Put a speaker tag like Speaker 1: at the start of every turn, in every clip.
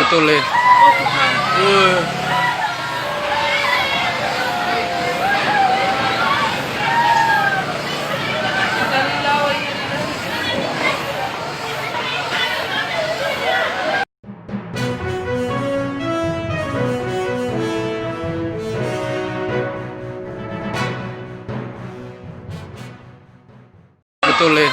Speaker 1: Betul ya. Betul ya.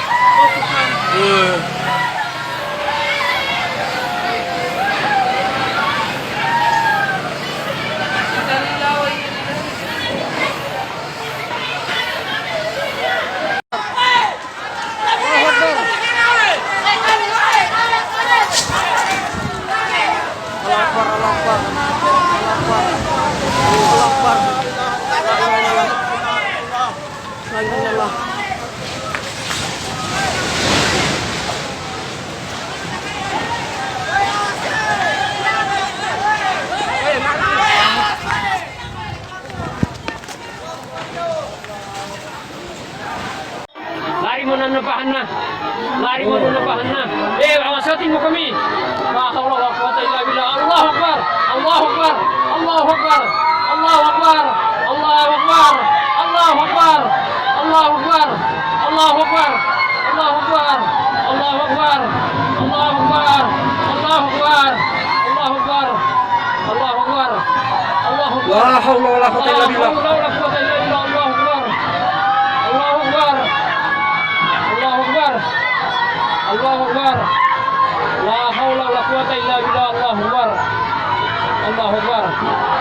Speaker 2: Lari mo na napahan na. Lari mo na napahan na. Awasatin mo kami. La hawla wa quwwata illa billah. Allahu Akbar. Allahu Akbar. Allahu Akbar. Allahu Akbar. Allahu Akbar. Allahu Akbar. Allahu Akbar. Allahu Akbar. Allahu Akbar. Allahu Akbar. Allahu Akbar. Allahu Akbar. Allahu Akbar. Allahu Akbar. Allahu Akbar.
Speaker 1: La haula wala quwwata illa billah.
Speaker 2: La hawla wala quwwata illa billah. Allahu Akbar. Allahu Akbar. Allahu Akbar. Allahu Akbar. La haula wala quwwata illa billah. Allahu Akbar. Allahu Akbar.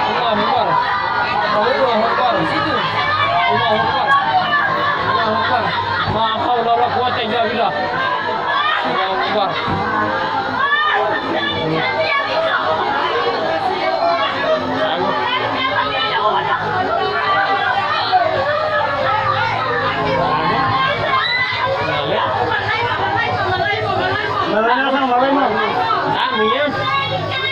Speaker 2: Allahu Akbar. Allahu Akbar. Allahu Akbar. Allahu Akbar. La haula wala quwwata illa billah. Allahu Akbar. Amin.